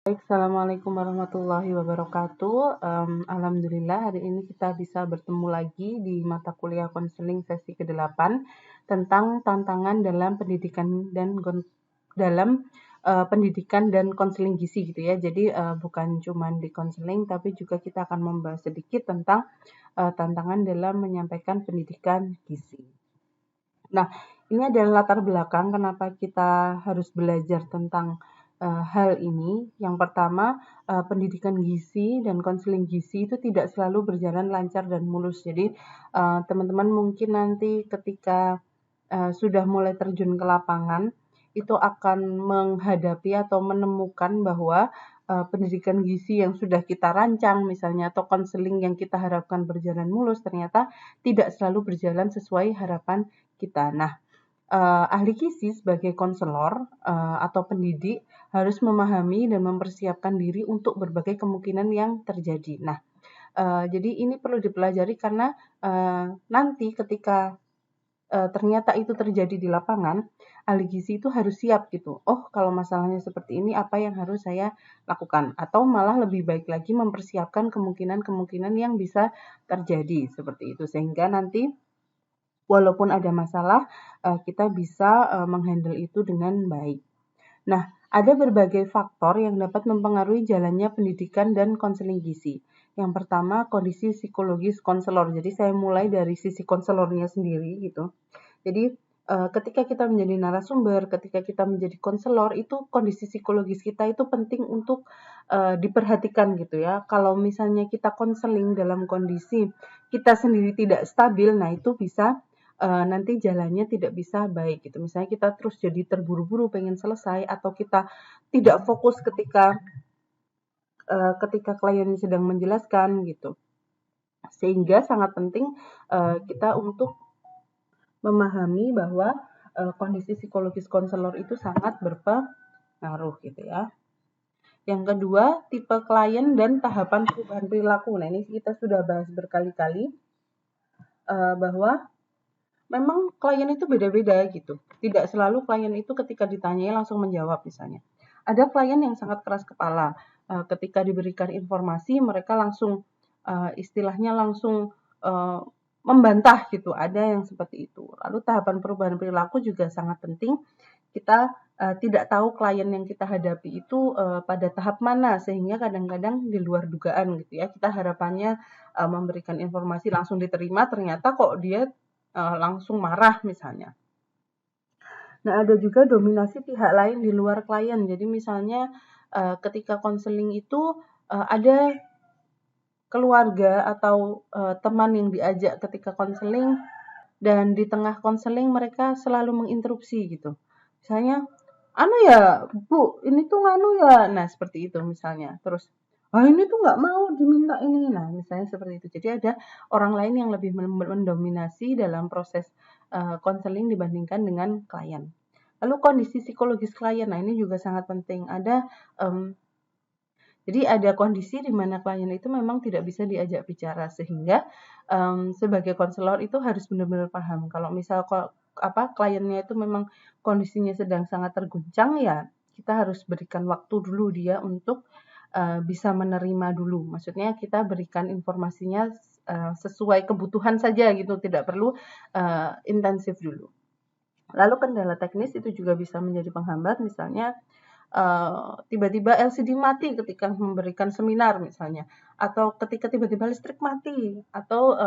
Baik, Assalamualaikum warahmatullahi wabarakatuh. Alhamdulillah hari ini kita bisa bertemu lagi di mata kuliah konseling sesi ke-8 tentang tantangan dalam pendidikan dan konseling gizi gitu ya. Jadi bukan cuma di konseling tapi juga kita akan membahas sedikit tentang tantangan dalam menyampaikan pendidikan gizi. Nah, ini adalah latar belakang kenapa kita harus belajar tentang hal ini. Yang pertama, pendidikan gizi dan konseling gizi itu tidak selalu berjalan lancar dan mulus. Jadi, teman-teman mungkin nanti ketika sudah mulai terjun ke lapangan, itu akan menghadapi atau menemukan bahwa pendidikan gizi yang sudah kita rancang misalnya atau konseling yang kita harapkan berjalan mulus ternyata tidak selalu berjalan sesuai harapan kita. Nah, ahli gizi sebagai konselor atau pendidik harus memahami dan mempersiapkan diri untuk berbagai kemungkinan yang terjadi. Nah, jadi ini perlu dipelajari karena nanti ketika ternyata itu terjadi di lapangan, ahli gizi itu harus siap gitu. Oh, kalau masalahnya seperti ini, apa yang harus saya lakukan? Atau malah lebih baik lagi mempersiapkan kemungkinan-kemungkinan yang bisa terjadi seperti itu. Sehingga nanti walaupun ada masalah, kita bisa menghandle itu dengan baik. Nah, ada berbagai faktor yang dapat mempengaruhi jalannya pendidikan dan konseling gizi. Yang pertama, kondisi psikologis konselor. Jadi saya mulai dari sisi konselornya sendiri gitu. Jadi ketika kita menjadi narasumber, ketika kita menjadi konselor, itu kondisi psikologis kita itu penting untuk diperhatikan gitu ya. Kalau misalnya kita konseling dalam kondisi kita sendiri tidak stabil, nah itu bisa nanti jalannya tidak bisa baik gitu. Misalnya kita terus jadi terburu-buru pengen selesai atau kita tidak fokus ketika klien sedang menjelaskan gitu. Sehingga sangat penting kita untuk memahami bahwa kondisi psikologis konselor itu sangat berpengaruh gitu ya. Yang kedua, tipe klien dan tahapan perubahan perilaku. Nah, ini kita sudah bahas berkali-kali bahwa memang klien itu beda-beda gitu. Tidak selalu klien itu ketika ditanyai langsung menjawab misalnya. Ada klien yang sangat keras kepala. Ketika diberikan informasi mereka langsung istilahnya langsung membantah gitu. Ada yang seperti itu. Lalu tahapan perubahan perilaku juga sangat penting. Kita tidak tahu klien yang kita hadapi itu pada tahap mana sehingga kadang-kadang di luar dugaan gitu ya. Kita harapannya memberikan informasi langsung diterima ternyata kok dia langsung marah misalnya. Nah, ada juga dominasi pihak lain di luar klien. Jadi misalnya ketika konseling itu ada keluarga atau teman yang diajak ketika konseling dan di tengah konseling mereka selalu menginterupsi gitu. Misalnya, anu ya, Bu, ini tuh nganu ya. Nah, seperti itu misalnya. Terus, ini tuh nggak mau diminta ini. Nah, misalnya seperti itu. Jadi ada orang lain yang lebih mendominasi dalam proses konseling dibandingkan dengan klien. Lalu kondisi psikologis klien, nah ini juga sangat penting. Jadi ada kondisi di mana klien itu memang tidak bisa diajak bicara sehingga sebagai konselor itu harus benar-benar paham. Kalau misal kliennya itu memang kondisinya sedang sangat terguncang ya kita harus berikan waktu dulu dia untuk bisa menerima dulu. Maksudnya kita berikan informasinya sesuai kebutuhan saja gitu, tidak perlu intensif dulu. Lalu kendala teknis itu juga bisa menjadi penghambat, misalnya tiba-tiba LCD mati ketika memberikan seminar misalnya, atau ketika tiba-tiba listrik mati, atau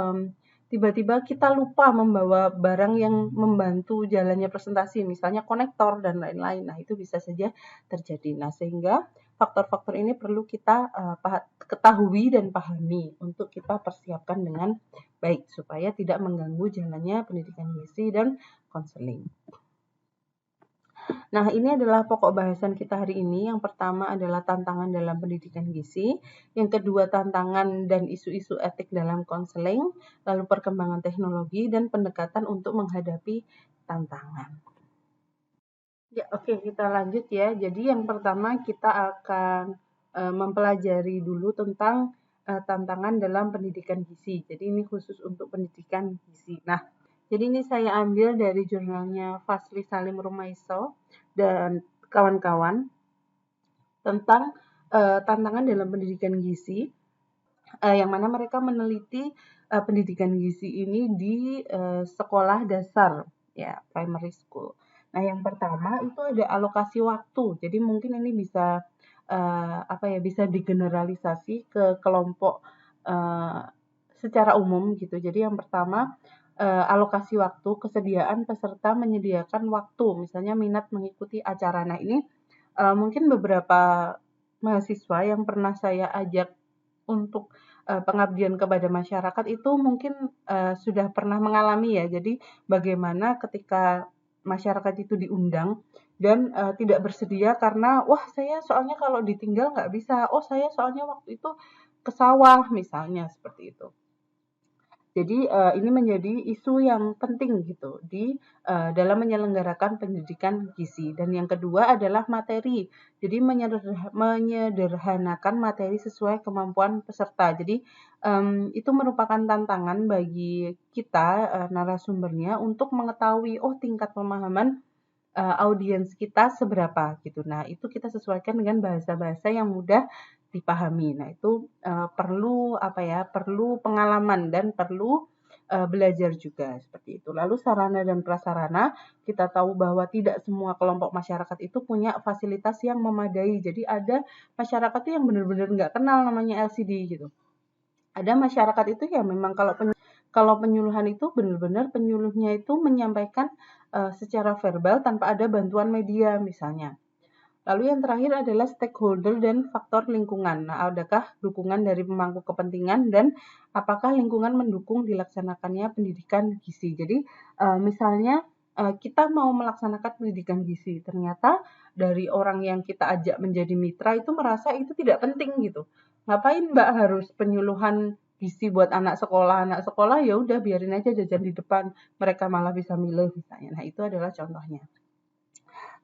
tiba-tiba kita lupa membawa barang yang membantu jalannya presentasi, misalnya konektor dan lain-lain. Nah, itu bisa saja terjadi. Nah, sehingga faktor-faktor ini perlu kita ketahui dan pahami untuk kita persiapkan dengan baik supaya tidak mengganggu jalannya pendidikan gizi dan konseling. Nah, ini adalah pokok bahasan kita hari ini. Yang pertama adalah tantangan dalam pendidikan gizi, yang kedua tantangan dan isu-isu etik dalam konseling, lalu perkembangan teknologi dan pendekatan untuk menghadapi tantangan. Ya, oke, kita lanjut ya. Jadi yang pertama kita akan mempelajari dulu tentang tantangan dalam pendidikan gizi. Jadi ini khusus untuk pendidikan gizi. Nah, jadi ini saya ambil dari jurnalnya Fasli Salim Rumaiso dan kawan-kawan tentang tantangan dalam pendidikan gizi, yang mana mereka meneliti pendidikan gizi ini di sekolah dasar, ya, primary school. Nah, yang pertama itu ada alokasi waktu. Jadi mungkin ini bisa bisa digeneralisasi ke kelompok secara umum gitu. Jadi yang pertama alokasi waktu, kesediaan peserta menyediakan waktu, misalnya minat mengikuti acara. Nah, ini mungkin beberapa mahasiswa yang pernah saya ajak untuk pengabdian kepada masyarakat itu mungkin sudah pernah mengalami ya. Jadi bagaimana ketika masyarakat itu diundang dan tidak bersedia karena wah saya soalnya kalau ditinggal nggak bisa, oh saya soalnya waktu itu ke sawah misalnya seperti itu. Jadi ini menjadi isu yang penting gitu di dalam menyelenggarakan pendidikan gizi. Dan yang kedua adalah materi. Jadi menyederhanakan materi sesuai kemampuan peserta. Jadi itu merupakan tantangan bagi kita narasumbernya untuk mengetahui oh tingkat pemahaman audiens kita seberapa gitu. Nah, itu kita sesuaikan dengan bahasa-bahasa yang mudah dipahami. Nah, itu perlu pengalaman dan perlu belajar juga seperti itu. Lalu sarana dan prasarana, kita tahu bahwa tidak semua kelompok masyarakat itu punya fasilitas yang memadai. Jadi ada masyarakat yang benar-benar nggak kenal namanya LCD gitu. Ada masyarakat itu ya memang kalau penyuluhan itu benar-benar penyuluhnya itu menyampaikan secara verbal tanpa ada bantuan media misalnya. Lalu yang terakhir adalah stakeholder dan faktor lingkungan. Nah, adakah dukungan dari pemangku kepentingan dan apakah lingkungan mendukung dilaksanakannya pendidikan gizi? Jadi, misalnya kita mau melaksanakan pendidikan gizi, ternyata dari orang yang kita ajak menjadi mitra itu merasa itu tidak penting gitu. Ngapain Mbak harus penyuluhan gizi buat anak sekolah? Anak sekolah ya udah biarin aja jajan di depan, mereka malah bisa milih misalnya. Nah, itu adalah contohnya.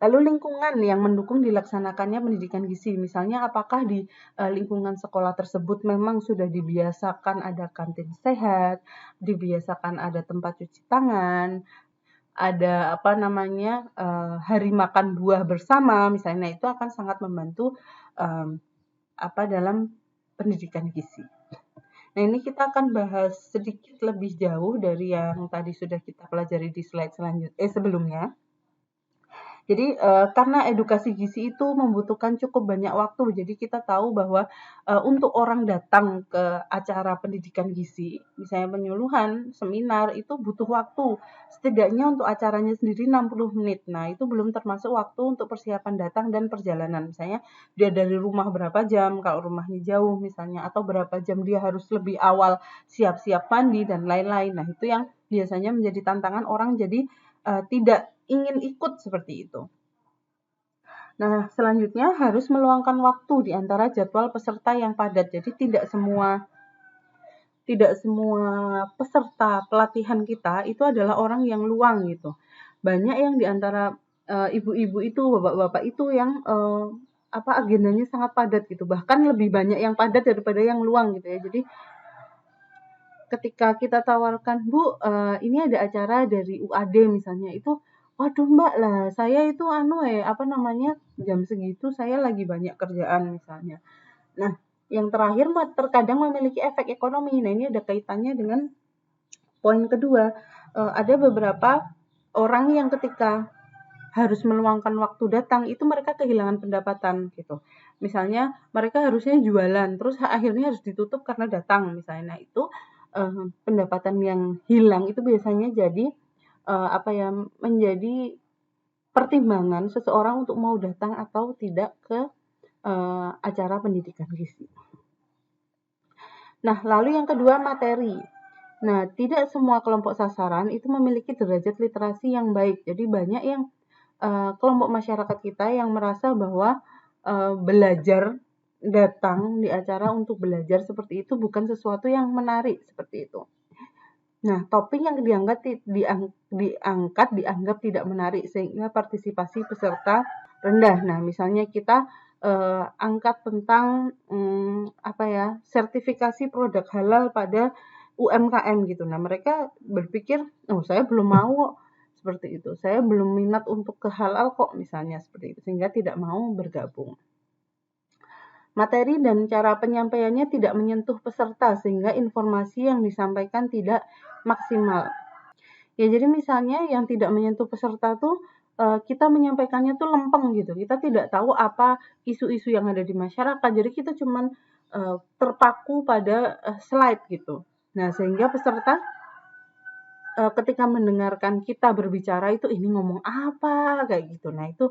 Lalu lingkungan yang mendukung dilaksanakannya pendidikan gizi, misalnya apakah di lingkungan sekolah tersebut memang sudah dibiasakan ada kantin sehat, dibiasakan ada tempat cuci tangan, ada hari makan buah bersama, misalnya. Nah, itu akan sangat membantu dalam pendidikan gizi. Nah, ini kita akan bahas sedikit lebih jauh dari yang tadi sudah kita pelajari di slide sebelumnya. Jadi karena edukasi gizi itu membutuhkan cukup banyak waktu, jadi kita tahu bahwa untuk orang datang ke acara pendidikan gizi, misalnya penyuluhan, seminar, itu butuh waktu. Setidaknya untuk acaranya sendiri 60 menit. Nah, itu belum termasuk waktu untuk persiapan datang dan perjalanan. Misalnya dia dari rumah berapa jam, kalau rumahnya jauh misalnya, atau berapa jam dia harus lebih awal siap-siap mandi dan lain-lain. Nah, itu yang biasanya menjadi tantangan orang jadi tidak ingin ikut seperti itu. Nah, selanjutnya harus meluangkan waktu di antara jadwal peserta yang padat. Jadi tidak semua peserta pelatihan kita itu adalah orang yang luang gitu. Banyak yang di antara ibu-ibu itu, bapak-bapak itu yang agendanya sangat padat gitu. Bahkan lebih banyak yang padat daripada yang luang gitu ya. Jadi ketika kita tawarkan, Bu, ini ada acara dari UAD misalnya, itu waduh Mbak lah, saya itu jam segitu saya lagi banyak kerjaan misalnya. Nah, yang terakhir terkadang memiliki efek ekonomi. Nah, ini ada kaitannya dengan poin kedua. Ada beberapa orang yang ketika harus meluangkan waktu datang, itu mereka kehilangan pendapatan gitu. Misalnya mereka harusnya jualan, terus akhirnya harus ditutup karena datang misalnya. Nah, itu pendapatan yang hilang itu biasanya jadi menjadi pertimbangan seseorang untuk mau datang atau tidak ke acara pendidikan gizi. Nah, lalu yang kedua materi. Nah, tidak semua kelompok sasaran itu memiliki derajat literasi yang baik. Jadi banyak yang kelompok masyarakat kita yang merasa bahwa belajar datang di acara untuk belajar seperti itu bukan sesuatu yang menarik seperti itu. Nah, topik yang diangkat dianggap tidak menarik sehingga partisipasi peserta rendah. Nah, misalnya kita angkat tentang sertifikasi produk halal pada UMKM gitu. Nah, mereka berpikir, oh saya belum mau seperti itu. Saya belum minat untuk ke halal kok misalnya seperti itu sehingga tidak mau bergabung. Materi dan cara penyampaiannya tidak menyentuh peserta sehingga informasi yang disampaikan tidak maksimal. Ya, jadi misalnya yang tidak menyentuh peserta tuh kita menyampaikannya tuh lempeng gitu. Kita tidak tahu apa isu-isu yang ada di masyarakat. Jadi kita cuman terpaku pada slide gitu. Nah, sehingga peserta ketika mendengarkan kita berbicara itu ini ngomong apa kayak gitu. Nah, itu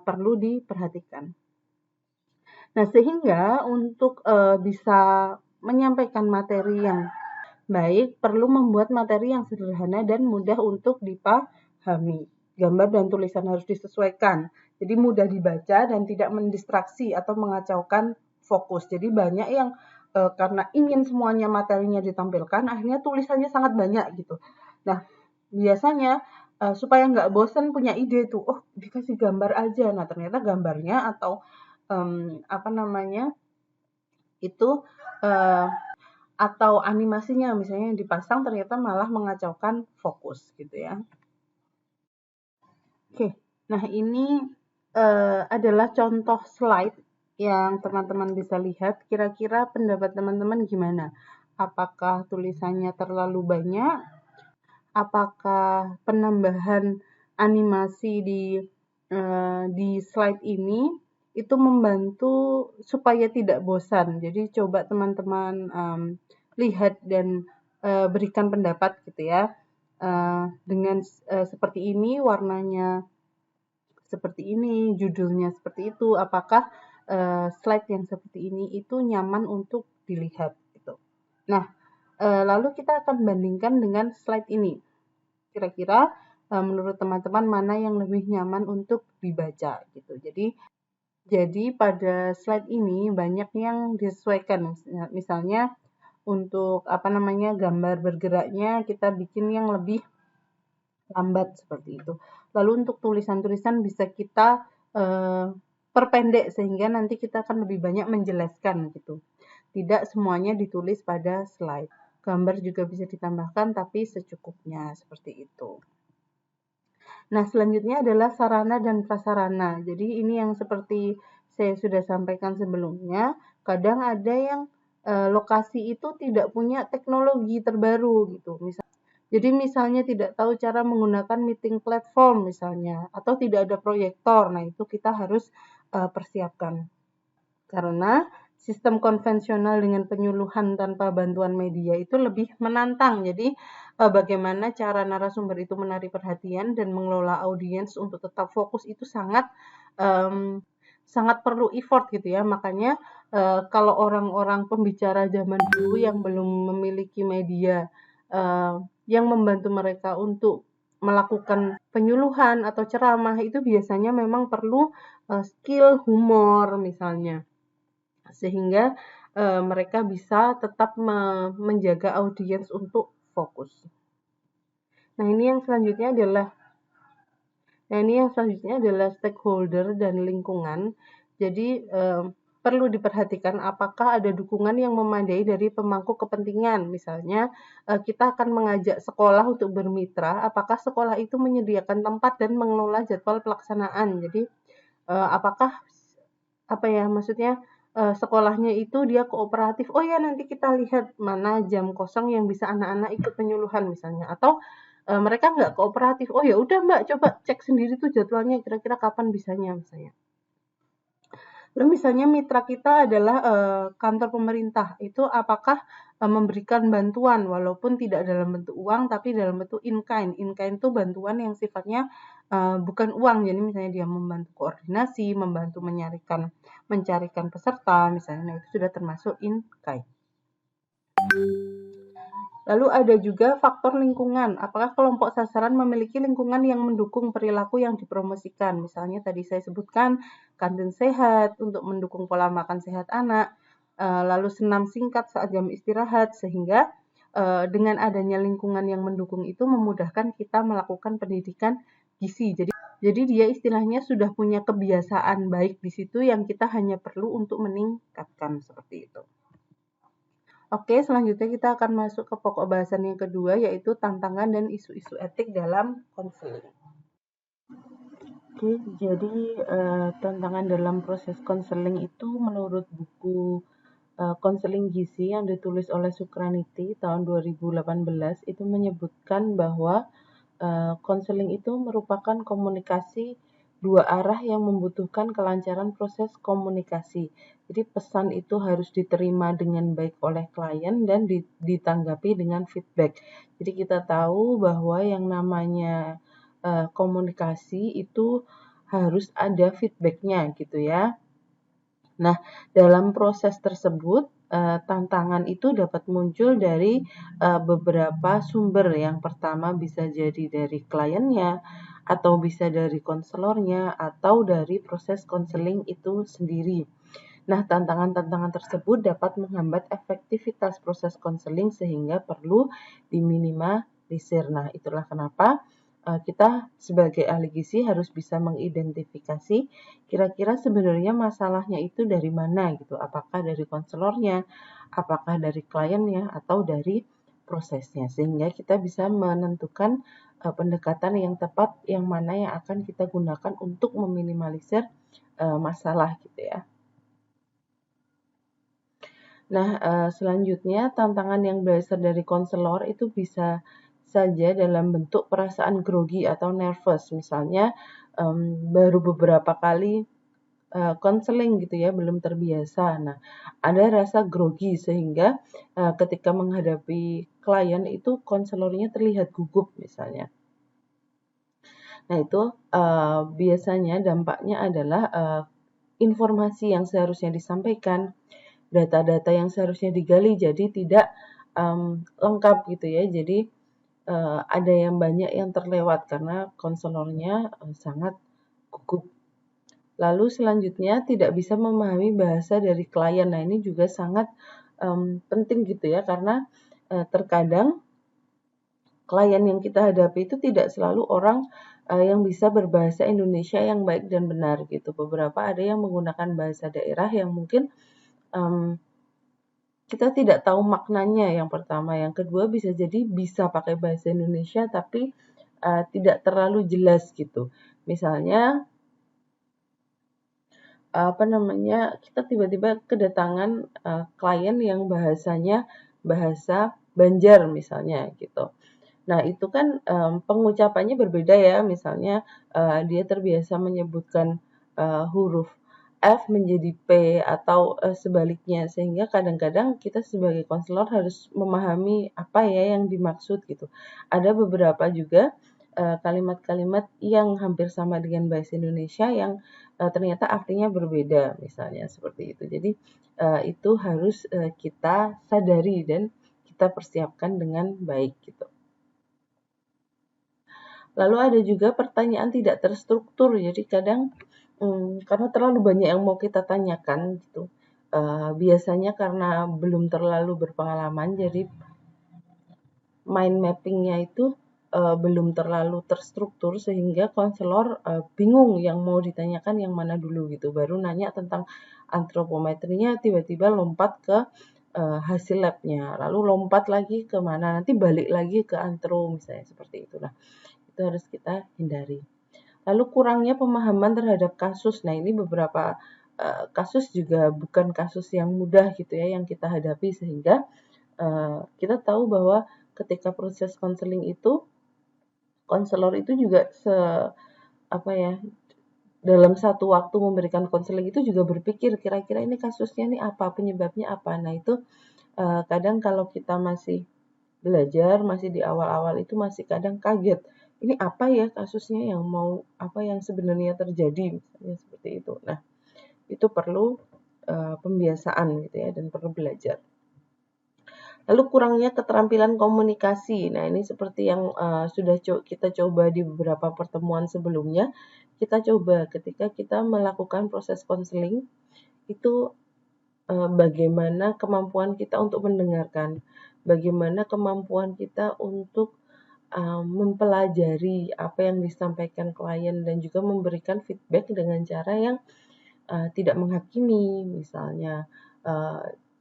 perlu diperhatikan. Nah, sehingga untuk bisa menyampaikan materi yang baik, perlu membuat materi yang sederhana dan mudah untuk dipahami. Gambar dan tulisan harus disesuaikan. Jadi mudah dibaca dan tidak mendistraksi atau mengacaukan fokus. Jadi banyak yang karena ingin semuanya materinya ditampilkan, akhirnya tulisannya sangat banyak gitu. Nah, biasanya supaya nggak bosan punya ide tuh, oh dikasih gambar aja. Nah, ternyata gambarnya atau apa namanya itu atau animasinya misalnya yang dipasang ternyata malah mengacaukan fokus gitu ya. Oke, nah ini adalah contoh slide yang teman-teman bisa lihat. Kira-kira pendapat teman-teman gimana? Apakah tulisannya terlalu banyak? Apakah penambahan animasi di slide ini itu membantu supaya tidak bosan. Jadi coba teman-teman lihat dan berikan pendapat gitu ya. Dengan seperti ini, warnanya seperti ini, judulnya seperti itu. Apakah slide yang seperti ini itu nyaman untuk dilihat gitu. Nah, lalu kita akan bandingkan dengan slide ini. Kira-kira menurut teman-teman mana yang lebih nyaman untuk dibaca gitu. Jadi pada slide ini banyak yang disesuaikan. Misalnya untuk apa namanya gambar bergeraknya kita bikin yang lebih lambat seperti itu. Lalu untuk tulisan-tulisan bisa kita perpendek sehingga nanti kita akan lebih banyak menjelaskan gitu. Tidak semuanya ditulis pada slide. Gambar juga bisa ditambahkan tapi secukupnya seperti itu. Nah, selanjutnya adalah sarana dan prasarana. Jadi ini yang seperti saya sudah sampaikan sebelumnya, kadang ada yang lokasi itu tidak punya teknologi terbaru gitu. Jadi misalnya tidak tahu cara menggunakan meeting platform misalnya, atau tidak ada proyektor. Nah, itu kita harus persiapkan. Karena sistem konvensional dengan penyuluhan tanpa bantuan media itu lebih menantang. Jadi bagaimana cara narasumber itu menarik perhatian dan mengelola audiens untuk tetap fokus itu sangat sangat perlu effort gitu ya. Makanya kalau orang-orang pembicara zaman dulu yang belum memiliki media yang membantu mereka untuk melakukan penyuluhan atau ceramah itu biasanya memang perlu skill humor misalnya. Sehingga mereka bisa tetap menjaga audiens untuk fokus. Nah, ini yang selanjutnya adalah stakeholder dan lingkungan. Jadi perlu diperhatikan apakah ada dukungan yang memadai dari pemangku kepentingan. Misalnya kita akan mengajak sekolah untuk bermitra, apakah sekolah itu menyediakan tempat dan mengelola jadwal pelaksanaan. Jadi apakah apa ya maksudnya sekolahnya itu dia kooperatif. Oh ya nanti kita lihat mana jam kosong yang bisa anak-anak ikut penyuluhan misalnya. Atau mereka nggak kooperatif. Oh ya udah Mbak coba cek sendiri tuh jadwalnya kira-kira kapan bisanya misalnya. Lalu misalnya mitra kita adalah kantor pemerintah. Itu apakah memberikan bantuan walaupun tidak dalam bentuk uang tapi dalam bentuk in-kind. In-kind itu bantuan yang sifatnya bukan uang. Jadi misalnya dia membantu koordinasi, membantu mencarikan peserta misalnya. Nah, itu sudah termasuk in-kind. Lalu ada juga faktor lingkungan. Apakah kelompok sasaran memiliki lingkungan yang mendukung perilaku yang dipromosikan? Misalnya tadi saya sebutkan kantin sehat untuk mendukung pola makan sehat anak, lalu senam singkat saat jam istirahat, sehingga dengan adanya lingkungan yang mendukung itu memudahkan kita melakukan pendidikan gizi. Jadi dia istilahnya sudah punya kebiasaan baik di situ yang kita hanya perlu untuk meningkatkan seperti itu. Oke, selanjutnya kita akan masuk ke pokok bahasan yang kedua, yaitu tantangan dan isu-isu etik dalam konseling. Oke, jadi tantangan dalam proses konseling itu menurut buku konseling gizi yang ditulis oleh Sukraniti tahun 2018 itu menyebutkan bahwa konseling itu merupakan komunikasi dua arah yang membutuhkan kelancaran proses komunikasi. Jadi pesan itu harus diterima dengan baik oleh klien dan ditanggapi dengan feedback. Jadi kita tahu bahwa yang namanya komunikasi itu harus ada feedbacknya gitu ya. Nah, dalam proses tersebut, tantangan itu dapat muncul dari beberapa sumber. Yang pertama bisa jadi dari kliennya, atau bisa dari konselornya, atau dari proses konseling itu sendiri. Nah, tantangan-tantangan tersebut dapat menghambat efektivitas proses konseling sehingga perlu diminimalisir. Nah, itulah kenapa kita sebagai ahli gizi harus bisa mengidentifikasi kira-kira sebenarnya masalahnya itu dari mana gitu. Apakah dari konselornya, apakah dari kliennya, atau dari prosesnya. Sehingga kita bisa menentukan pendekatan yang tepat yang mana yang akan kita gunakan untuk meminimalisir masalah gitu ya. Nah, selanjutnya tantangan yang berasal dari konselor itu bisa saja dalam bentuk perasaan grogi atau nervous. Misalnya, baru beberapa kali konseling gitu ya, belum terbiasa. Nah, ada rasa grogi sehingga ketika menghadapi klien itu konselornya terlihat gugup misalnya. Nah, itu biasanya dampaknya adalah informasi yang seharusnya disampaikan, data-data yang seharusnya digali jadi tidak lengkap gitu ya. Jadi ada yang banyak yang terlewat karena konselornya sangat gugup. Lalu selanjutnya tidak bisa memahami bahasa dari klien. Nah, ini juga sangat penting gitu ya karena terkadang klien yang kita hadapi itu tidak selalu orang yang bisa berbahasa Indonesia yang baik dan benar gitu. Beberapa ada yang menggunakan bahasa daerah yang mungkin kita tidak tahu maknanya yang pertama. Yang kedua bisa jadi bisa pakai bahasa Indonesia tapi tidak terlalu jelas gitu. Misalnya kita tiba-tiba kedatangan klien yang bahasanya bahasa Banjar misalnya gitu. Nah, itu kan pengucapannya berbeda ya. Misalnya dia terbiasa menyebutkan huruf F menjadi P atau sebaliknya. Sehingga kadang-kadang kita sebagai konselor harus memahami apa ya yang dimaksud gitu. Ada beberapa juga kalimat-kalimat yang hampir sama dengan bahasa Indonesia yang ternyata artinya berbeda misalnya seperti itu. Jadi itu harus kita sadari dan kita persiapkan dengan baik gitu. Lalu ada juga pertanyaan tidak terstruktur. Jadi kadang karena terlalu banyak yang mau kita tanyakan gitu. Biasanya karena belum terlalu berpengalaman, jadi mind mapping-nya itu belum terlalu terstruktur sehingga konselor bingung yang mau ditanyakan yang mana dulu gitu. Baru nanya tentang antropometrinya tiba-tiba lompat ke hasil labnya, lalu lompat lagi ke mana, nanti balik lagi ke antro misalnya seperti itu. Nah, itu harus kita hindari. Lalu kurangnya pemahaman terhadap kasus. Nah, ini beberapa kasus juga bukan kasus yang mudah gitu ya yang kita hadapi sehingga kita tahu bahwa ketika proses konseling itu konselor itu juga dalam satu waktu memberikan konseling itu juga berpikir kira-kira ini kasusnya ini apa, penyebabnya apa. Nah, itu kadang kalau kita masih belajar, masih di awal-awal itu masih kadang kaget. Ini apa ya kasusnya apa yang sebenarnya terjadi, misalnya seperti itu. Nah, itu perlu pembiasaan gitu ya dan perlu belajar. Lalu kurangnya keterampilan komunikasi. Nah, ini seperti yang sudah kita coba di beberapa pertemuan sebelumnya. Kita coba ketika kita melakukan proses konseling, itu bagaimana kemampuan kita untuk mendengarkan, bagaimana kemampuan kita untuk mempelajari apa yang disampaikan klien dan juga memberikan feedback dengan cara yang tidak menghakimi, misalnya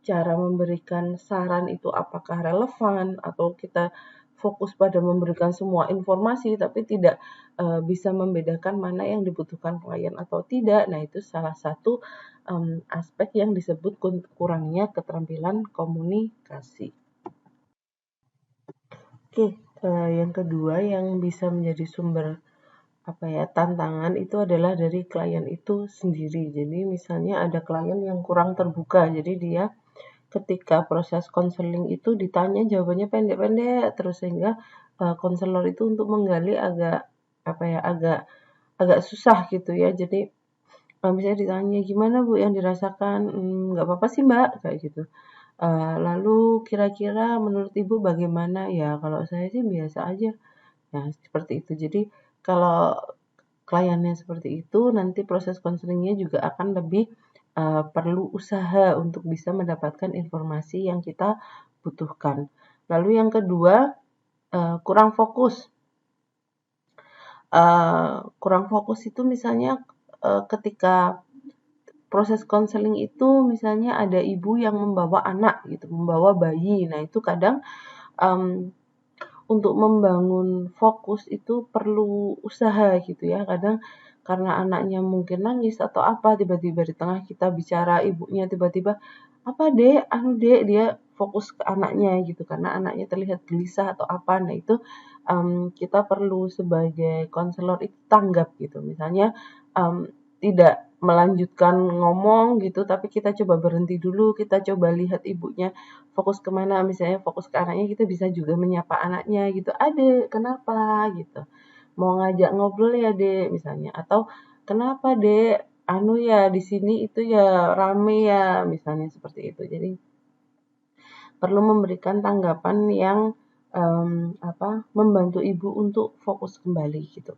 cara memberikan saran itu apakah relevan atau kita fokus pada memberikan semua informasi tapi tidak bisa membedakan mana yang dibutuhkan klien atau tidak. Nah, itu salah satu aspek yang disebut kurangnya keterampilan komunikasi. Oke, yang kedua yang bisa menjadi sumber tantangan itu adalah dari klien itu sendiri. Jadi misalnya ada klien yang kurang terbuka, jadi dia ketika proses konseling itu ditanya jawabannya pendek-pendek terus, sehingga konselor itu untuk menggali agak susah gitu ya. Jadi misalnya ditanya, "Gimana Bu yang dirasakan?" "Nggak apa-apa sih Mbak," kayak gitu. Lalu kira-kira menurut Ibu bagaimana? Ya kalau saya sih biasa aja. Nah, seperti itu. Jadi kalau kliennya seperti itu, nanti proses konselingnya juga akan lebih perlu usaha untuk bisa mendapatkan informasi yang kita butuhkan. Lalu yang kedua, kurang fokus. Kurang fokus itu misalnya ketika proses konseling itu misalnya ada ibu yang membawa anak gitu, membawa bayi. Nah, itu kadang untuk membangun fokus itu perlu usaha gitu ya. Kadang karena anaknya mungkin nangis atau apa, tiba-tiba di tengah kita bicara, ibunya tiba-tiba, "Apa Dek? Anu Dek," dia fokus ke anaknya gitu, karena anaknya terlihat gelisah atau apa. Nah, itu kita perlu sebagai konselor itu tanggap gitu. Misalnya tidak melanjutkan ngomong gitu, tapi kita coba berhenti dulu, kita coba lihat ibunya fokus kemana, misalnya fokus ke anaknya, kita bisa juga menyapa anaknya gitu, "Adek, kenapa?" gitu. "Mau ngajak ngobrol ya, Dek," misalnya. Atau, "Kenapa, Dek? Anu ya, di sini itu ya rame ya," misalnya seperti itu. Jadi perlu memberikan tanggapan yang membantu ibu untuk fokus kembali gitu.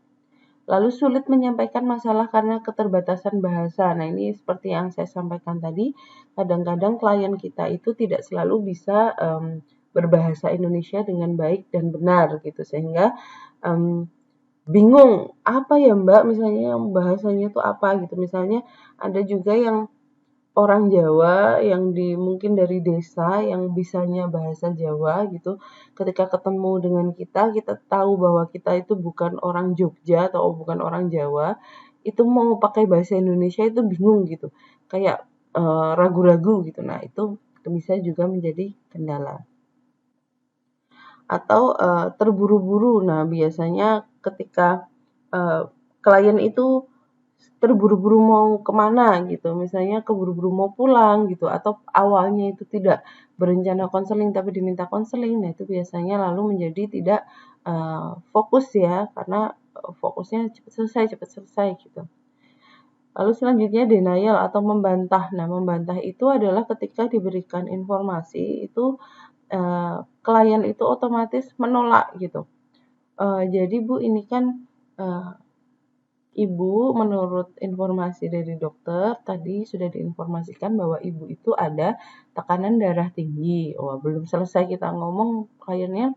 Lalu sulit menyampaikan masalah karena keterbatasan bahasa. Nah, ini seperti yang saya sampaikan tadi, kadang-kadang klien kita itu tidak selalu bisa berbahasa Indonesia dengan baik dan benar gitu, sehingga bingung, apa ya Mbak misalnya yang bahasanya itu apa gitu. Misalnya ada juga yang orang Jawa yang mungkin dari desa yang bisanya bahasa Jawa gitu, ketika ketemu dengan kita, kita tahu bahwa kita itu bukan orang Jogja atau bukan orang Jawa, itu mau pakai bahasa Indonesia itu bingung gitu, kayak ragu-ragu gitu. Nah, itu bisa juga menjadi kendala. Atau terburu-buru. Nah, biasanya ketika klien itu terburu-buru mau kemana gitu, misalnya keburu-buru mau pulang gitu, atau awalnya itu tidak berencana konseling tapi diminta konseling, nah itu biasanya lalu menjadi tidak fokus ya, karena fokusnya cepat selesai gitu. Lalu selanjutnya denial atau membantah. Nah, membantah itu adalah ketika diberikan informasi itu klien itu otomatis menolak gitu. Jadi Bu, ini kan Ibu menurut informasi dari dokter tadi sudah diinformasikan bahwa Ibu itu ada tekanan darah tinggi. Wah, belum selesai kita ngomong, kliennya,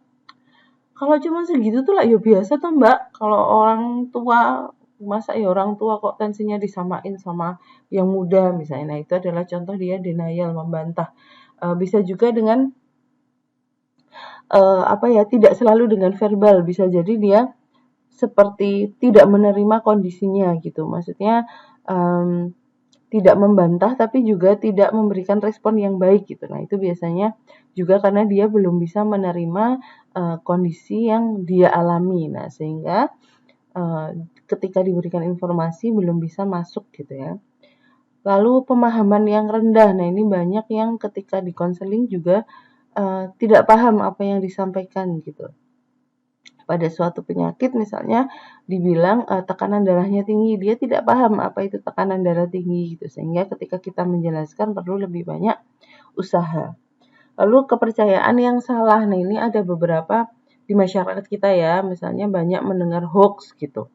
"Kalau cuma segitu tuh lah ya biasa tuh Mbak, kalau orang tua, masa ya orang tua kok tensinya disamain sama yang muda," misalnya. Nah, itu adalah contoh dia denial, membantah. Bisa juga dengan tidak selalu dengan verbal, bisa jadi dia seperti tidak menerima kondisinya gitu. Maksudnya tidak membantah tapi juga tidak memberikan respon yang baik gitu. Nah, itu biasanya juga karena dia belum bisa menerima kondisi yang dia alami. Nah, sehingga ketika diberikan informasi belum bisa masuk gitu ya. Lalu pemahaman yang rendah. Nah, ini banyak yang ketika di konseling juga tidak paham apa yang disampaikan gitu. Pada suatu penyakit misalnya dibilang tekanan darahnya tinggi, dia tidak paham apa itu tekanan darah tinggi gitu, sehingga ketika kita menjelaskan perlu lebih banyak usaha. Lalu kepercayaan yang salah, nah ini ada beberapa di masyarakat kita ya, misalnya banyak mendengar hoax gitu,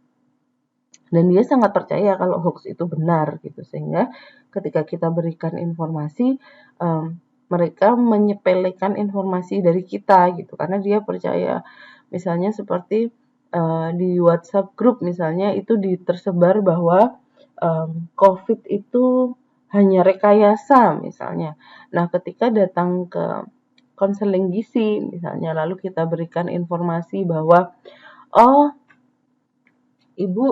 dan dia sangat percaya kalau hoax itu benar gitu, sehingga ketika kita berikan informasi mereka menyepelekan informasi dari kita gitu, karena dia percaya. Misalnya seperti di WhatsApp group misalnya itu tersebar bahwa COVID itu hanya rekayasa misalnya. Nah, ketika datang ke konseling gizi misalnya, lalu kita berikan informasi bahwa, oh Ibu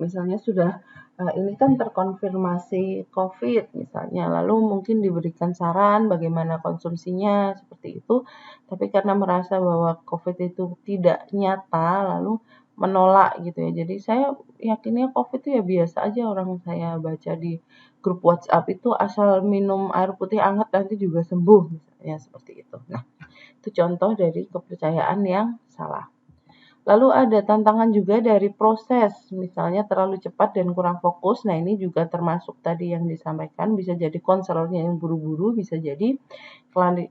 misalnya sudah ini kan terkonfirmasi COVID misalnya, lalu mungkin diberikan saran bagaimana konsumsinya seperti itu, tapi karena merasa bahwa COVID itu tidak nyata, lalu menolak gitu ya. Jadi saya yakinnya COVID itu ya biasa aja, orang saya baca di grup WhatsApp itu asal minum air putih hangat nanti juga sembuh misalnya seperti itu. Nah, itu contoh dari kepercayaan yang salah. Lalu ada tantangan juga dari proses, misalnya terlalu cepat dan kurang fokus. Nah, ini juga termasuk tadi yang disampaikan, bisa jadi konselornya yang buru-buru, bisa jadi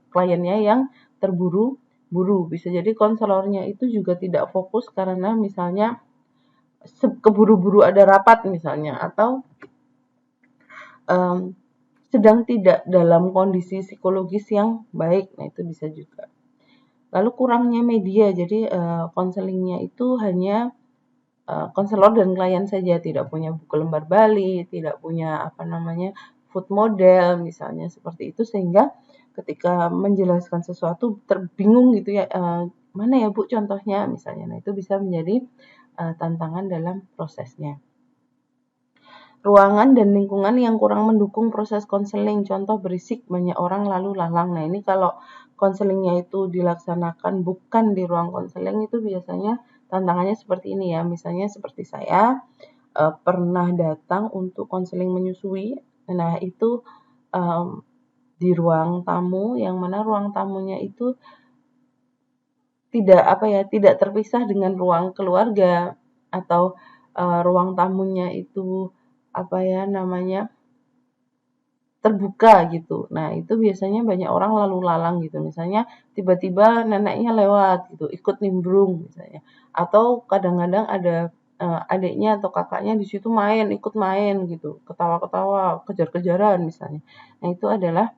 kliennya yang terburu-buru. Bisa jadi konselornya itu juga tidak fokus karena misalnya keburu-buru ada rapat misalnya, atau um, sedang tidak dalam kondisi psikologis yang baik. Nah, itu bisa juga. Lalu kurangnya media, jadi konselingnya itu hanya konselor dan klien saja, tidak punya buku lembar Bali, tidak punya food model misalnya seperti itu, sehingga ketika menjelaskan sesuatu terbingung gitu ya, mana ya Bu contohnya misalnya. Nah, itu bisa menjadi tantangan dalam prosesnya. Ruangan dan lingkungan yang kurang mendukung proses konseling, contoh berisik, banyak orang lalu lalang. Nah, ini kalau konselingnya itu dilaksanakan bukan di ruang konseling, itu biasanya tantangannya seperti ini ya. Misalnya seperti saya pernah datang untuk konseling menyusui. Nah, itu di ruang tamu, yang mana ruang tamunya itu tidak terpisah dengan ruang keluarga, atau ruang tamunya itu terbuka gitu. Nah, itu biasanya banyak orang lalu lalang gitu. Misalnya tiba-tiba neneknya lewat gitu, ikut nimbrung misalnya. Atau kadang-kadang ada adiknya atau kakaknya di situ ikut main gitu, ketawa-ketawa, kejar-kejaran misalnya. Nah, itu adalah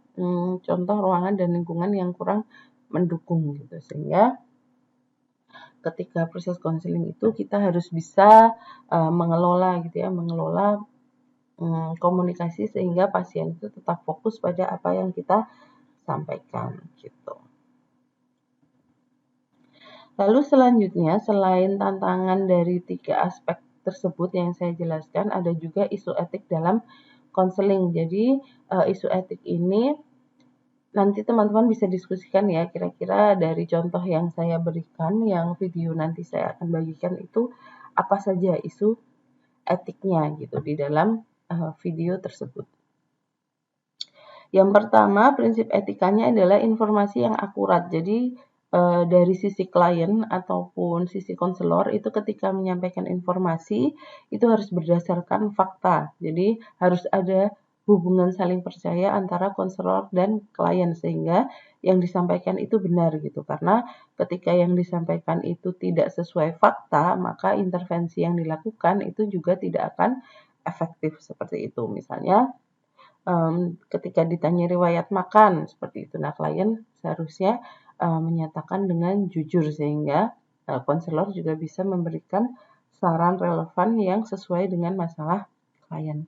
contoh ruangan dan lingkungan yang kurang mendukung gitu. Sehingga ketika proses konseling itu kita harus bisa mengelola gitu ya, mengelola komunikasi sehingga pasien itu tetap fokus pada apa yang kita sampaikan gitu. Lalu selanjutnya, selain tantangan dari 3 aspek tersebut yang saya jelaskan, ada juga isu etik dalam konseling. Jadi isu etik ini nanti teman-teman bisa diskusikan ya, kira-kira dari contoh yang saya berikan, yang video nanti saya akan bagikan itu apa saja isu etiknya gitu di dalam video tersebut. Yang pertama, prinsip etikanya adalah informasi yang akurat. Jadi dari sisi klien ataupun sisi konselor itu ketika menyampaikan informasi itu harus berdasarkan fakta. Jadi harus ada hubungan saling percaya antara konselor dan klien sehingga yang disampaikan itu benar gitu. Karena ketika yang disampaikan itu tidak sesuai fakta, maka intervensi yang dilakukan itu juga tidak akan efektif seperti itu. Misalnya ketika ditanya riwayat makan seperti itu. Nah, klien seharusnya menyatakan dengan jujur sehingga konselor juga bisa memberikan saran relevan yang sesuai dengan masalah klien.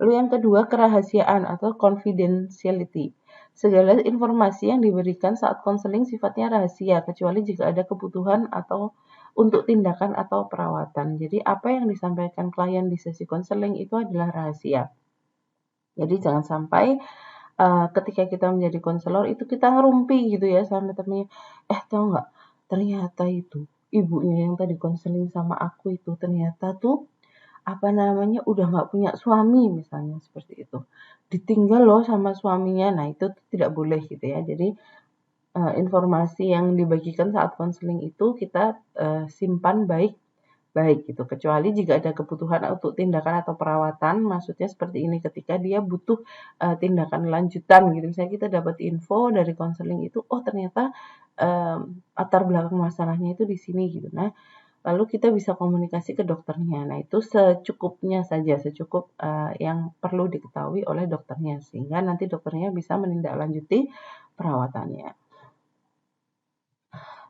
Lalu yang kedua, kerahasiaan atau confidentiality. Segala informasi yang diberikan saat konseling sifatnya rahasia, kecuali jika ada kebutuhan atau untuk tindakan atau perawatan. Jadi apa yang disampaikan klien di sesi konseling itu adalah rahasia. Jadi jangan sampai ketika kita menjadi konselor itu kita ngerumpi gitu ya sama temennya. Tahu nggak? Ternyata itu ibunya yang tadi konseling sama aku itu ternyata tuh udah nggak punya suami misalnya seperti itu. Ditinggal loh sama suaminya. Nah, itu tidak boleh gitu ya. Jadi informasi yang dibagikan saat konseling itu kita simpan baik gitu. Kecuali jika ada kebutuhan untuk tindakan atau perawatan, maksudnya seperti ini ketika dia butuh tindakan lanjutan gitu. Misalnya kita dapat info dari konseling itu, oh ternyata latar belakang masalahnya itu di sini gitu. Nah, lalu kita bisa komunikasi ke dokternya. Nah, itu secukupnya saja, secukup yang perlu diketahui oleh dokternya sehingga nanti dokternya bisa menindaklanjuti perawatannya.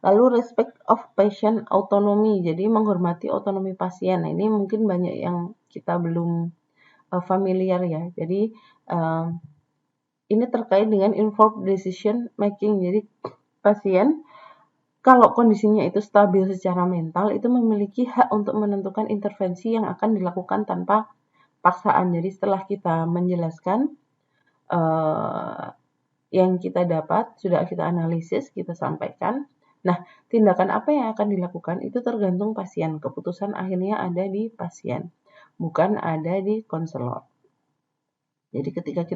Lalu respect of patient autonomy, jadi menghormati otonomi pasien. Nah, ini mungkin banyak yang kita belum familiar ya. Jadi ini terkait dengan informed decision making. Jadi pasien kalau kondisinya itu stabil secara mental, itu memiliki hak untuk menentukan intervensi yang akan dilakukan tanpa paksaan. Jadi setelah kita menjelaskan yang kita dapat, sudah kita analisis, kita sampaikan. Nah, tindakan apa yang akan dilakukan itu tergantung pasien. Keputusan akhirnya ada di pasien, bukan ada di konselor. Jadi ketika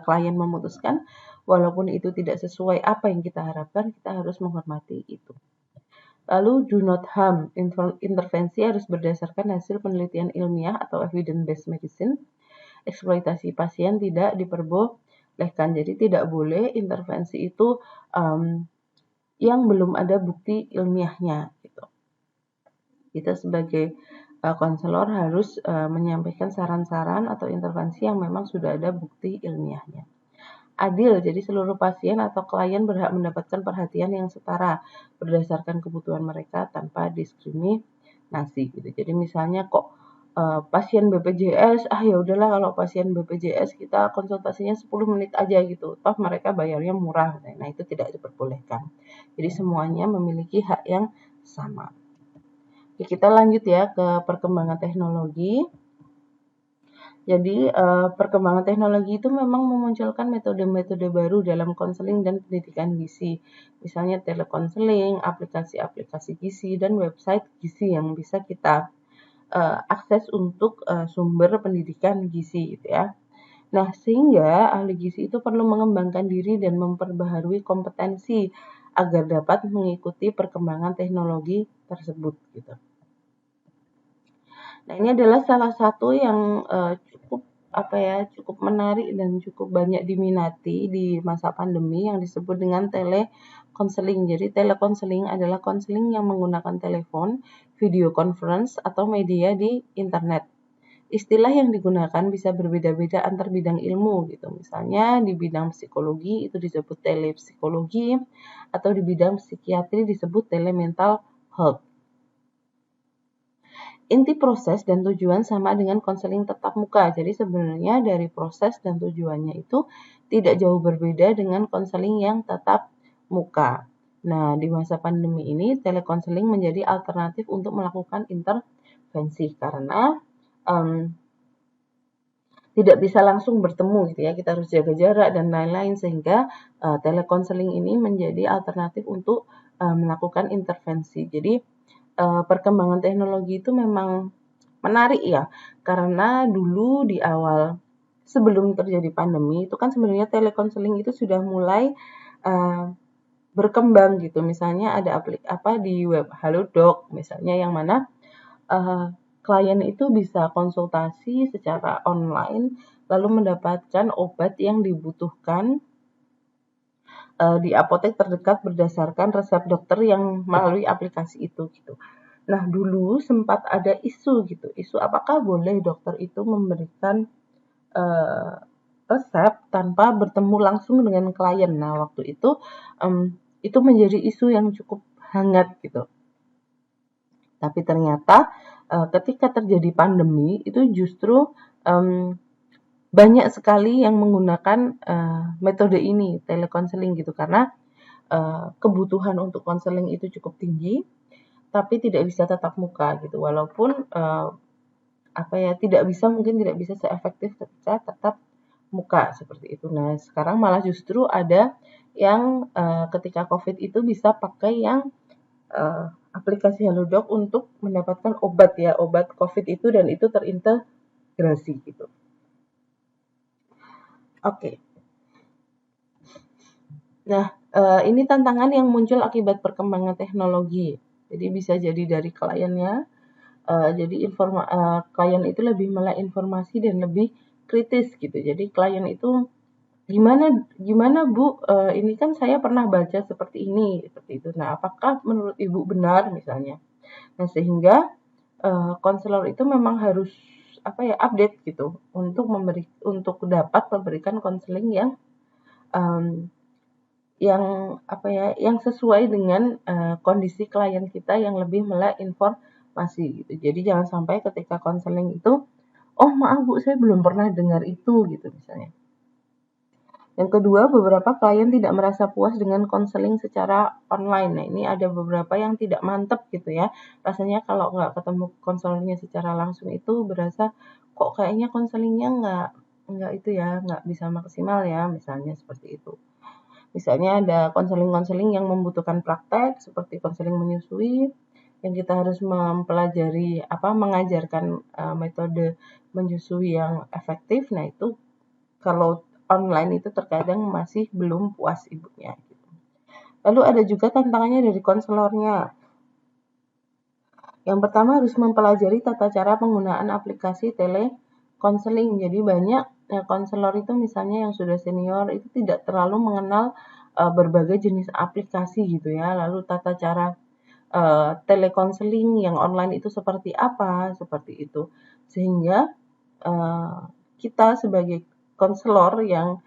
klien memutuskan, walaupun itu tidak sesuai apa yang kita harapkan, kita harus menghormati itu. Lalu do not harm, intervensi harus berdasarkan hasil penelitian ilmiah atau evidence-based medicine. Eksploitasi pasien tidak diperbolehkan. Jadi tidak boleh intervensi itu yang belum ada bukti ilmiahnya. Gitu. Kita sebagai konselor harus menyampaikan saran-saran atau intervensi yang memang sudah ada bukti ilmiahnya. Adil, jadi seluruh pasien atau klien berhak mendapatkan perhatian yang setara berdasarkan kebutuhan mereka tanpa diskriminasi. Gitu. Jadi misalnya kok pasien BPJS, ya udahlah kalau pasien BPJS kita konsultasinya 10 menit aja gitu, toh mereka bayarnya murah. Nah itu tidak diperbolehkan. Jadi semuanya memiliki hak yang sama. Oke, kita lanjut ya ke perkembangan teknologi. Jadi perkembangan teknologi itu memang memunculkan metode-metode baru dalam konseling dan pendidikan gizi. Misalnya telekonseling, aplikasi-aplikasi gizi, dan website gizi yang bisa kita akses untuk sumber pendidikan gizi gitu ya. Nah, sehingga ahli gizi itu perlu mengembangkan diri dan memperbaharui kompetensi agar dapat mengikuti perkembangan teknologi tersebut gitu. Nah, ini adalah salah satu yang cukup menarik dan cukup banyak diminati di masa pandemi yang disebut dengan telekonseling. Jadi telekonseling adalah konseling yang menggunakan telepon, video conference atau media di internet. Istilah yang digunakan bisa berbeda-beda antar bidang ilmu gitu. Misalnya di bidang psikologi itu disebut telepsikologi atau di bidang psikiatri disebut telemental health. Inti proses dan tujuan sama dengan konseling tatap muka. Jadi sebenarnya dari proses dan tujuannya itu tidak jauh berbeda dengan konseling yang tatap muka. Nah, di masa pandemi ini telekonseling menjadi alternatif untuk melakukan intervensi karena tidak bisa langsung bertemu gitu ya. Kita harus jaga jarak dan lain-lain sehingga telekonseling ini menjadi alternatif untuk melakukan intervensi. Jadi perkembangan teknologi itu memang menarik ya, karena dulu di awal sebelum terjadi pandemi itu kan sebenarnya telekonseling itu sudah mulai berkembang gitu. Misalnya ada di web Halodoc misalnya yang mana klien itu bisa konsultasi secara online lalu mendapatkan obat yang dibutuhkan di apotek terdekat berdasarkan resep dokter yang melalui aplikasi itu gitu. Nah, dulu sempat ada isu gitu, isu apakah boleh dokter itu memberikan resep tanpa bertemu langsung dengan klien. Nah, waktu itu menjadi isu yang cukup hangat gitu. Tapi ternyata ketika terjadi pandemi itu justru banyak sekali yang menggunakan metode ini, telekonseling gitu, karena kebutuhan untuk konseling itu cukup tinggi, tapi tidak bisa tatap muka gitu, walaupun tidak bisa seefektif ketika tatap muka seperti itu. Nah, sekarang malah justru ada yang ketika COVID itu bisa pakai yang aplikasi Halodoc untuk mendapatkan obat COVID itu dan itu terintegrasi gitu. Oke. Nah, ini tantangan yang muncul akibat perkembangan teknologi. Jadi bisa jadi dari kliennya. Jadi klien itu lebih melek informasi dan lebih kritis gitu. Jadi klien itu gimana Bu? Ini kan saya pernah baca seperti ini, seperti itu. Nah, apakah menurut Ibu benar misalnya? Nah, sehingga konselor itu memang harus update gitu untuk dapat memberikan konseling yang sesuai dengan kondisi klien kita yang lebih melek informasi gitu. Jadi jangan sampai ketika konseling itu, oh maaf Bu, saya belum pernah dengar itu gitu misalnya. Yang kedua, beberapa klien tidak merasa puas dengan konseling secara online. Nah, ini ada beberapa yang tidak mantep gitu ya. Rasanya kalau nggak ketemu konselornya secara langsung itu berasa kok kayaknya konselingnya nggak itu ya, nggak bisa maksimal ya, misalnya seperti itu. Misalnya ada konseling-konseling yang membutuhkan praktek seperti konseling menyusui, yang kita harus mempelajari mengajarkan metode menyusui yang efektif. Nah, itu kalau online itu terkadang masih belum puas ibunya gitu. Lalu ada juga tantangannya dari konselornya. Yang pertama harus mempelajari tata cara penggunaan aplikasi telekonseling. Jadi banyak konselor itu misalnya yang sudah senior itu tidak terlalu mengenal berbagai jenis aplikasi gitu ya. Lalu tata cara telekonseling yang online itu seperti apa, seperti itu. Sehingga kita sebagai konselor yang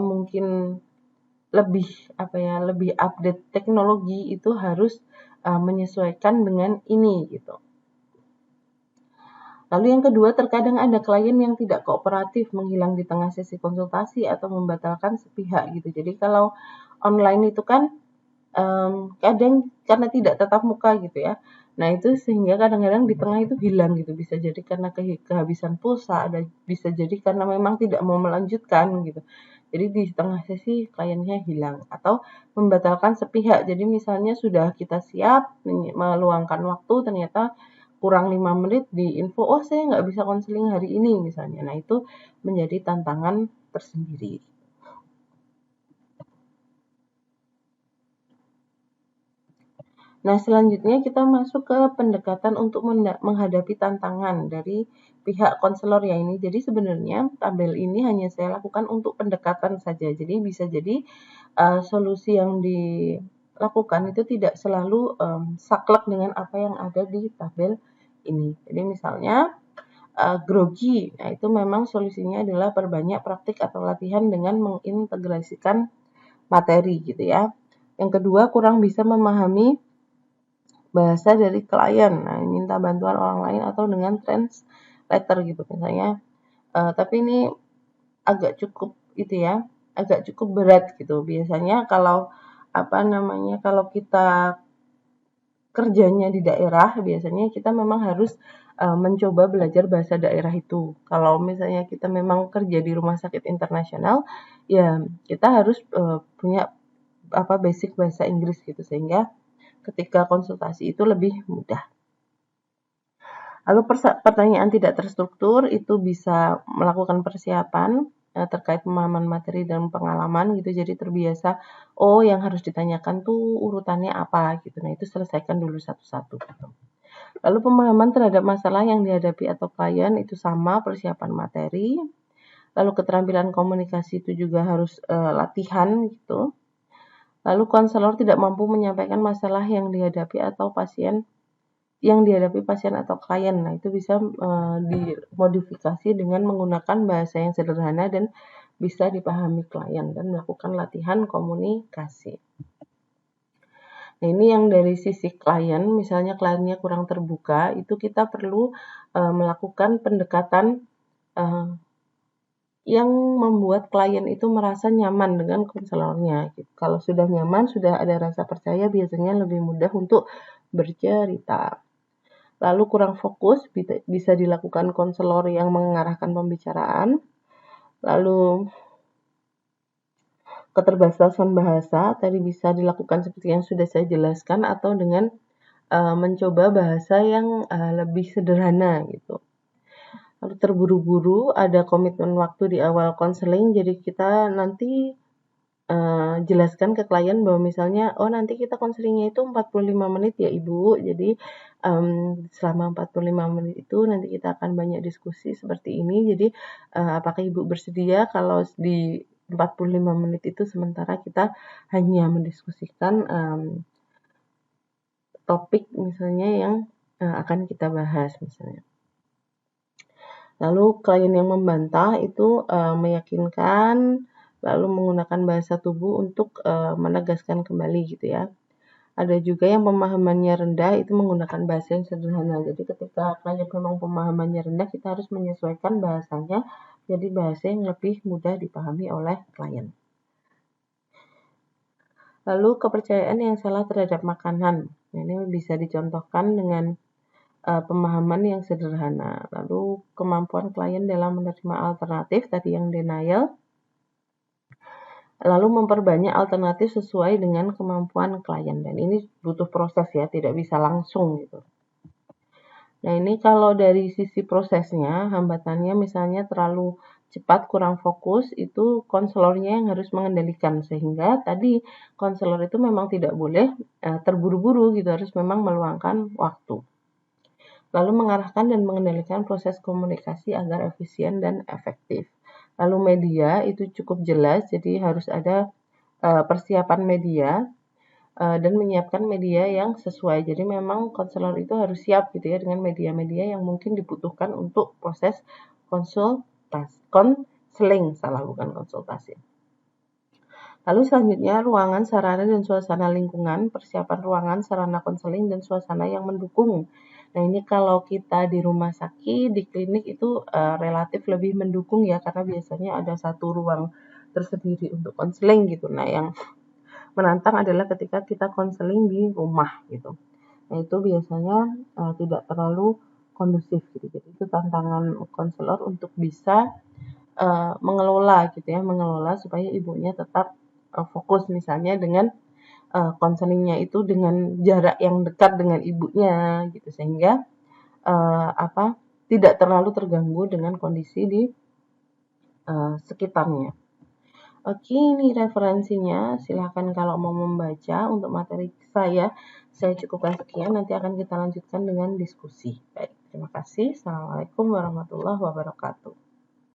mungkin lebih lebih update teknologi itu harus menyesuaikan dengan ini gitu. Lalu yang kedua, terkadang ada klien yang tidak kooperatif, menghilang di tengah sesi konsultasi atau membatalkan sepihak gitu. Jadi kalau online itu kan kadang karena tidak tatap muka gitu ya. Nah, itu sehingga kadang-kadang di tengah itu hilang gitu. Bisa jadi karena kehabisan pulsa, bisa jadi karena memang tidak mau melanjutkan gitu. Jadi di tengah sesi kliennya hilang atau membatalkan sepihak. Jadi misalnya sudah kita siap meluangkan waktu, ternyata kurang 5 menit di info, oh saya nggak bisa konseling hari ini misalnya. Nah, itu menjadi tantangan tersendiri. Nah, selanjutnya kita masuk ke pendekatan untuk menghadapi tantangan dari pihak konselor ya ini. Jadi sebenarnya tabel ini hanya saya lakukan untuk pendekatan saja. Jadi bisa jadi solusi yang dilakukan itu tidak selalu saklek dengan apa yang ada di tabel ini. Jadi misalnya grogi, nah itu memang solusinya adalah perbanyak praktik atau latihan dengan mengintegrasikan materi gitu ya. Yang kedua, kurang bisa memahami bahasa dari klien. Nah, minta bantuan orang lain atau dengan translator gitu misalnya. Tapi ini agak cukup agak cukup berat gitu. Biasanya kalau kalau kita kerjanya di daerah, biasanya kita memang harus mencoba belajar bahasa daerah itu. Kalau misalnya kita memang kerja di rumah sakit internasional, ya kita harus punya basic bahasa Inggris gitu sehingga ketika konsultasi itu lebih mudah. Lalu pertanyaan tidak terstruktur itu bisa melakukan persiapan terkait pemahaman materi dan pengalaman gitu. Jadi terbiasa, oh yang harus ditanyakan tuh urutannya apa gitu. Nah, itu selesaikan dulu satu-satu gitu. Lalu pemahaman terhadap masalah yang dihadapi atau klien itu sama persiapan materi. Lalu keterampilan komunikasi itu juga harus latihan gitu. Lalu konselor tidak mampu menyampaikan masalah yang dihadapi atau pasien atau klien. Nah, itu bisa dimodifikasi dengan menggunakan bahasa yang sederhana dan bisa dipahami klien dan melakukan latihan komunikasi. Nah, ini yang dari sisi klien, misalnya kliennya kurang terbuka, itu kita perlu melakukan pendekatan yang membuat klien itu merasa nyaman dengan konselornya. Gitu. Kalau sudah nyaman, sudah ada rasa percaya, biasanya lebih mudah untuk bercerita. Lalu kurang fokus, bisa dilakukan konselor yang mengarahkan pembicaraan. Lalu keterbatasan bahasa, tadi bisa dilakukan seperti yang sudah saya jelaskan atau dengan mencoba bahasa yang lebih sederhana gitu. Lalu terburu-buru, ada komitmen waktu di awal konseling, jadi kita nanti jelaskan ke klien bahwa misalnya, oh nanti kita konselingnya itu 45 menit ya Ibu, jadi selama 45 menit itu nanti kita akan banyak diskusi seperti ini, jadi apakah Ibu bersedia kalau di 45 menit itu sementara kita hanya mendiskusikan topik misalnya yang akan kita bahas misalnya. Lalu klien yang membantah itu meyakinkan, lalu menggunakan bahasa tubuh untuk menegaskan kembali gitu ya. Ada juga yang pemahamannya rendah itu menggunakan bahasa yang sederhana. Jadi ketika klien memang pemahamannya rendah, kita harus menyesuaikan bahasanya jadi bahasa yang lebih mudah dipahami oleh klien. Lalu kepercayaan yang salah terhadap makanan. Ini bisa dicontohkan dengan pemahaman yang sederhana. Lalu kemampuan klien dalam menerima alternatif, tadi yang denial. Lalu memperbanyak alternatif sesuai dengan kemampuan klien. Dan ini butuh proses ya, tidak bisa langsung gitu. Nah ini kalau dari sisi prosesnya, hambatannya misalnya terlalu cepat, kurang fokus, itu konselornya yang harus mengendalikan. Sehingga tadi konselor itu memang tidak boleh terburu-buru gitu, harus memang meluangkan waktu. Lalu mengarahkan dan mengendalikan proses komunikasi agar efisien dan efektif. Lalu media itu cukup jelas, jadi harus ada persiapan media dan menyiapkan media yang sesuai. Jadi memang konselor itu harus siap gitu ya dengan media-media yang mungkin dibutuhkan untuk proses konsultasi. Lalu selanjutnya ruangan, sarana, dan suasana lingkungan, persiapan ruangan, sarana konseling, dan suasana yang mendukung. Nah ini kalau kita di rumah sakit, di klinik itu relatif lebih mendukung ya, karena biasanya ada satu ruang tersendiri untuk konseling gitu. Nah yang menantang adalah ketika kita konseling di rumah gitu. Nah itu biasanya tidak terlalu kondusif gitu. Jadi itu tantangan konselor untuk bisa mengelola gitu ya, mengelola supaya ibunya tetap fokus misalnya dengan konselingnya itu dengan jarak yang dekat dengan ibunya gitu sehingga tidak terlalu terganggu dengan kondisi di sekitarnya. Oke, ini referensinya. Silahkan kalau mau membaca untuk materi saya cukupkan sekian. Nanti akan kita lanjutkan dengan diskusi. Baik, terima kasih. Assalamualaikum warahmatullahi wabarakatuh.